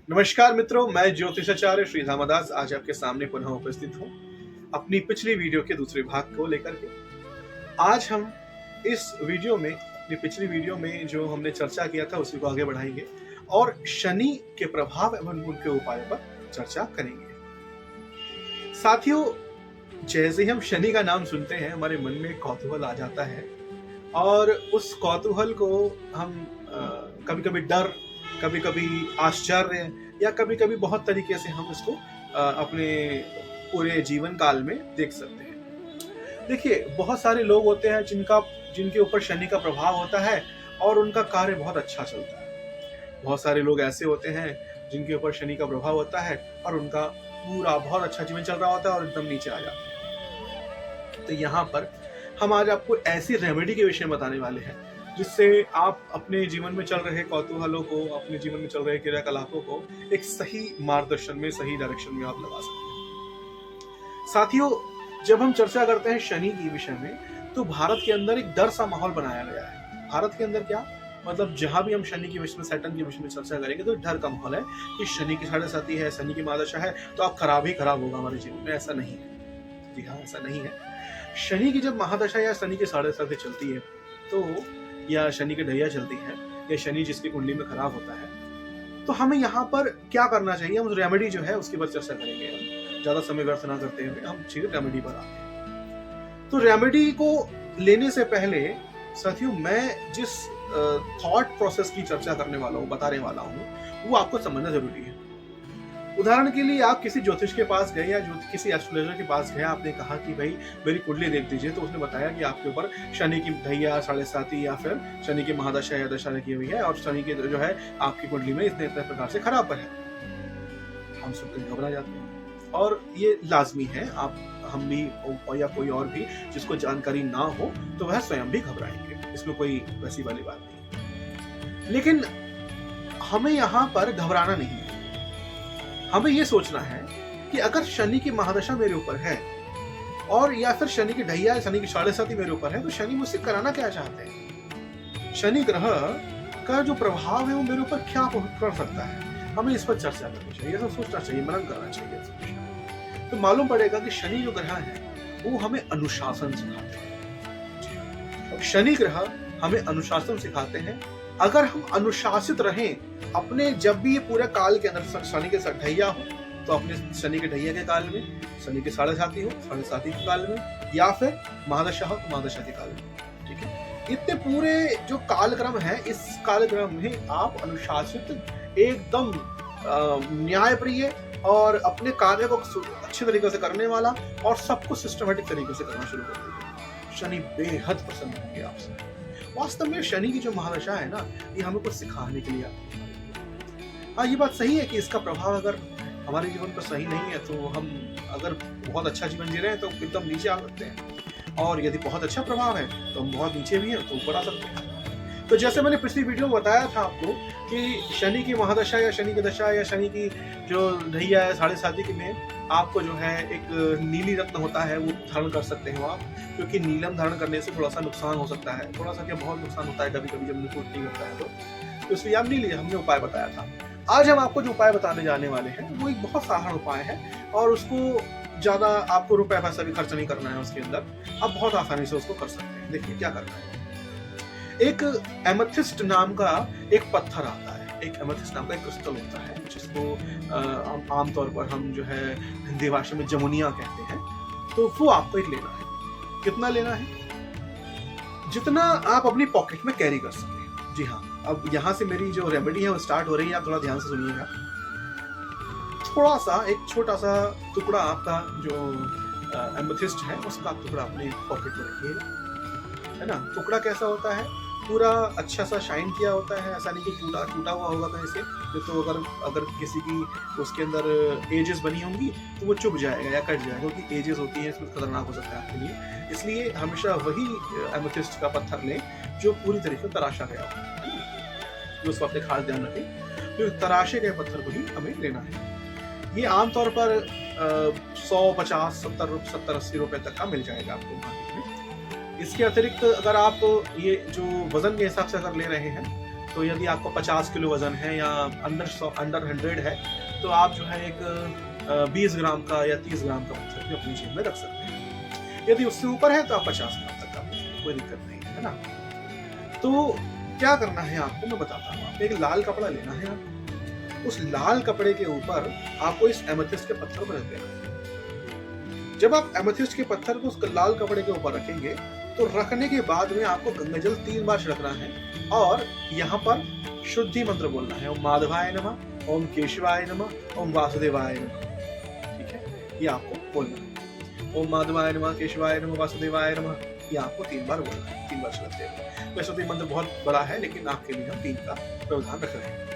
नमस्कार मित्रों, मैं ज्योतिषाचार्य श्री धामदास आज आपके सामने पुनः उपस्थित हूँ अपनी पिछली वीडियो के दूसरे भाग को लेकर के। आज हम इस वीडियो में अपनी पिछली वीडियो में जो हमने चर्चा किया था उसी को आगे बढ़ाएंगे और शनि के प्रभाव एवं उनके उपायों पर चर्चा करेंगे। साथियों, जैसे ही हम शनि का नाम सुनते हैं हमारे मन में कौतूहल आ जाता है और उस कौतूहल को हम कभी कभी डर, कभी कभी आश्चर्य या कभी कभी बहुत तरीके से हम इसको अपने पूरे जीवन काल में देख सकते हैं। देखिए, बहुत सारे लोग होते हैं जिनके ऊपर शनि का प्रभाव होता है और उनका कार्य बहुत अच्छा चलता है। बहुत सारे लोग ऐसे होते हैं जिनके ऊपर शनि का प्रभाव होता है और उनका पूरा बहुत अच्छा जीवन चल रहा होता है और एकदम नीचे आ जाते हैं। तो यहाँ पर हम आज आपको ऐसी रेमेडी के विषय में बताने वाले हैं जिससे आप अपने जीवन में चल रहे कौतूहलों को, अपने जीवन में चल रहे क्रियाकलापों को एक सही मार्गदर्शन में, सही डायरेक्शन में आप लगा सकते हैं। साथियों, जब हम चर्चा करते हैं शनि के विषय में तो भारत के अंदर एक डर सा माहौल बनाया गया है। भारत के अंदर क्या मतलब, जहां भी हम शनि के विषय में, सैटर्न के विषय में चर्चा करेंगे तो डर का माहौल है कि शनि की साढ़े साथी है, शनि की महादशा है तो आप खराब ही खराब होगा हमारे जीवन में। ऐसा नहीं है। जी हाँ, ऐसा नहीं है। शनि की जब महादशा या शनि की साढ़े साथी चलती है तो, या शनि की ढैया चलती है, या शनि जिसकी कुंडली में खराब होता है, तो हमें यहाँ पर क्या करना चाहिए, हम रेमेडी जो है उसके पर चर्चा करेंगे। हम ज्यादा समय व्यर्थ ना करते हुए हम सीधे रेमेडी पर आते हैं। तो रेमेडी को लेने से पहले साथियों, मैं जिस थॉट प्रोसेस की चर्चा करने वाला हूँ, बताने वाला हूँ, वो आपको समझना जरूरी है। उदाहरण के लिए, आप किसी ज्योतिष के पास गए या किसी एस्ट्रोलॉजर के पास गए, आपने कहा कि भाई मेरी कुंडली देख दीजिए, तो उसने बताया कि आपके ऊपर शनि की ढैया, साढ़े साती या फिर शनि की महादशा या दशा लगी हुई है और शनि की जो है आपकी कुंडली में इतने इतने प्रकार से खराब पर है। हम सुनकर घबरा जाते हैं और ये लाजमी है। हम भी या कोई और भी जिसको जानकारी ना हो तो वह स्वयं भी घबराएंगे, इसमें कोई वैसी वाली बात नहीं। लेकिन हमें यहाँ पर घबराना नहीं है। हमें ये सोचना है कि अगर शनि की महादशा मेरे ऊपर है और या फिर शनि की ढैया, शनि की साढ़े साती मेरे ऊपर है, तो शनि मुझसे कराना क्या चाहते हैं, शनि ग्रह का जो प्रभाव है वो मेरे ऊपर क्या कर सकता है। हमें इस पर चर्चा करनी चाहिए, ऐसा सोचना चाहिए, मनन करना चाहिए। तो मालूम पड़ेगा कि शनि जो ग्रह है वो हमें अनुशासन सिखाते हैं। शनि ग्रह हमें अनुशासन सिखाते हैं। अगर हम अनुशासित रहें अपने, जब भी ये पूरे काल के अंदर शनि के ढैया हो तो अपने शनि के ढैया के काल में, शनि के साढ़े साथी हो साढ़े साथी के काल में, या फिर महादशा हो तो महादशा के काल में। ठीक है, इतने पूरे जो कालक्रम है, इस कालक्रम में आप अनुशासित, एकदम न्यायप्रिय और अपने कार्य को अच्छे तरीके से करने वाला और सबको सिस्टमेटिक तरीके से करना शुरू कर दीजिए। शनि बेहद पसंद होंगे आपसे। वास्तव में शनि की जो महादशा है ना, ये हमें कुछ सिखाने के लिए आती है। हाँ, ये बात सही है कि इसका प्रभाव अगर हमारे जीवन पर सही नहीं है तो हम अगर बहुत अच्छा जीवन जी रहे हैं तो एकदम नीचे आ सकते हैं, और यदि बहुत अच्छा प्रभाव है तो हम बहुत नीचे भी हैं तो ऊपर आ सकते हैं। तो जैसे मैंने पिछली वीडियो में बताया था आपको कि शनि की महादशा या शनि की दशा या शनि की जो ढैया है साढ़े साती में आपको जो है एक नीली रत्न होता है वो धारण कर सकते हो आप, क्योंकि नीलम धारण करने से थोड़ा सा नुकसान हो सकता है, थोड़ा सा क्या बहुत नुकसान होता है कभी कभी जब मुकुट नहीं होता है तो इसलिए आप नीली, हमने उपाय बताया था। आज हम आपको जो उपाय बताने जाने वाले हैं वो एक बहुत साधारण उपाय है और उसको ज्यादा आपको रुपए पैसा भी खर्च नहीं करना है उसके अंदर, आप बहुत आसानी से उसको कर सकते हैं। देखिए क्या करना है। एक एमेथिस्ट नाम का एक पत्थर आता है, एक एमेथिस्ट नाम का एक क्रिस्टल होता है जिसको आमतौर पर हम जो है हिंदी भाषा में जमुनिया कहते हैं। तो वो आपको एक लेना है। कितना लेना है? जितना आप अपनी पॉकेट में कैरी कर सकें। जी हाँ, अब यहाँ से मेरी जो रेमेडी है वो स्टार्ट हो रही है, आप थोड़ा ध्यान से सुनिएगा। थोड़ा सा, एक छोटा सा टुकड़ा आपका जो एमेथिस्ट है उसका टुकड़ा अपने पॉकेट में रखिएगा, है ना। टुकड़ा कैसा होता है? पूरा अच्छा सा शाइन किया होता है, ऐसा नहीं कि टूटा हुआ होगा कहीं से, तो अगर किसी की उसके अंदर एजेस बनी होंगी तो वो चुभ जाएगा या कट जाएगा, क्योंकि एजेस होती है, इसमें खतरनाक हो सकता है आपके लिए। इसलिए हमेशा वही एमेथिस्ट का पत्थर लें जो पूरी तरीके से तराशा गया हो, तो उसको अपने खास ध्यान रखें। तो तराशे गए पत्थर को ही हमें लेना है। ये आमतौर पर 100, 50, 70, 80 रुपए तक का मिल जाएगा आपको मार्केट में। इसके अतिरिक्त अगर आप ये जो वजन के हिसाब से अगर ले रहे हैं तो यदि आपको 50 किलो वजन है या अंडर 100 है, तो आप जो है एक 20 ग्राम का या 30 ग्राम का पत्थर भी अपनी जेब में रख सकते हैं। यदि उससे ऊपर है तो आप 50 ग्राम तक का, कोई दिक्कत नहीं है ना। तो क्या करना है आपको मैं बताता हूँ। आपको एक लाल कपड़ा लेना है, उस लाल कपड़े के ऊपर आपको इस एमेथिस्ट के पत्थर को रख देना है। जब आप एमेथिस्ट के पत्थर को उस लाल कपड़े के ऊपर रखेंगे तो रखने के बाद में आपको गंगा जल 3 बार छिड़कना है और यहाँ पर शुद्धि मंत्र बोलना है। ओम माधवाय नमः, ओम केशवाय नमः, ओम वासुदेवाय नमः। ठीक है, ये आपको बोलना है। ओम माधवाय नमः, केशवाय नमः, वासुदेवाय नमः, ये आपको 3 बार बोलना है, 3 बार छिड़कते हैं। वैसे तो ये मंत्र बहुत बड़ा है, लेकिन आपके लिए हम 3 का व्यवधान रख रहे हैं।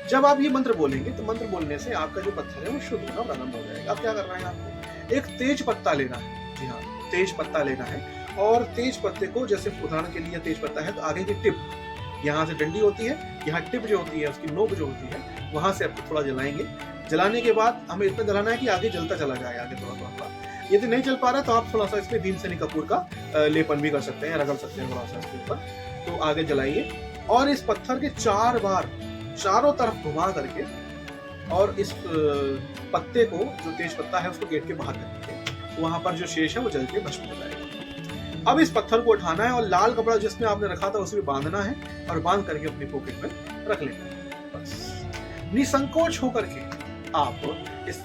जब आप ये मंत्र बोलेंगे तो मंत्र बोलने से आपका जो पत्थर है वो शुद्ध होना प्रारंभ हो जाएगा। अब क्या करना है आपको, एक तेज पत्ता लेना है। जी हाँ, तेज पत्ता लेना है और तेज पत्ते को, जैसे उदाहरण के लिए तेज पत्ता है तो आगे की टिप, यहाँ से डंडी होती है, यहाँ टिप जो होती है, उसकी नोक जो होती है, वहां से आपको थोड़ा जलाएंगे। जलाने के बाद हमें इतना जलाना है कि आगे जलता चला जाए, आगे थोड़ा थोड़ा। यदि नहीं जल पा रहा तो आप थोड़ा सा इसमें भीमसेनी कपूर का लेपन भी कर सकते हैं, रगड़ सकते हैं थोड़ा सा इसके ऊपर। तो आगे जलाइए और इस पत्थर के 4 बार चारों तरफ घुमा करके और इस पत्ते को, जो तेज पत्ता है, उसको गेट के बाहर कर दीजिए। वहां पर जो शेष है वो जल के भस्म हो जाएगा। अब इस पत्थर को उठाना है और लाल कपड़ा जिसमें आपने रखा था उसे बांधना है और बांध करके अपनी पॉकेट में रख लेना है। बस निसंकोच होकर के आप इस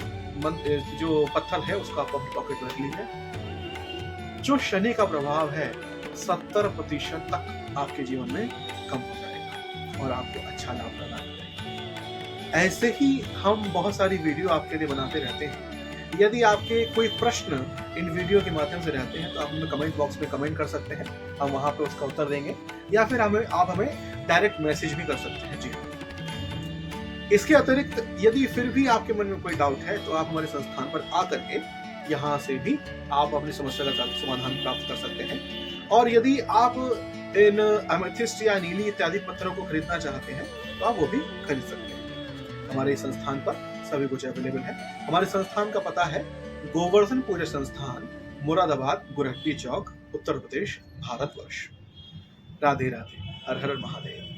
जो पत्थर है उसको आप अपनी पॉकेट में रख लीजिए। जो शनि का प्रभाव है 70% तक आपके जीवन में कम हो जाएगा और आपको अच्छा लाभ प्रदान करेगा। ऐसे ही हम बहुत सारी वीडियो आपके लिए बनाते रहते हैं। यदि आपके कोई प्रश्न इन वीडियो के माध्यम से रहते हैं तो आप हमें कमेंट बॉक्स में कमेंट कर सकते हैं, हम वहां पे उसका उत्तर देंगे, या फिर आप हमें डायरेक्ट मैसेज भी कर सकते हैं। जी हाँ, इसके अतिरिक्त यदि फिर भी आपके मन में कोई डाउट है तो आप हमारे संस्थान पर आकर के यहाँ से भी आप अपनी समस्या का समाधान प्राप्त कर सकते हैं। और यदि आप इन एमेथिस्ट या नीली इत्यादि पत्थरों को खरीदना चाहते हैं तो आप वो भी खरीद सकते हैं। हमारे संस्थान पर सभी कुछ अवेलेबल है। हमारे संस्थान का पता है गोवर्धन पूजा संस्थान, मुरादाबाद, गुरहट्टी चौक, उत्तर प्रदेश, भारतवर्ष। राधे राधे, हर हर महादेव।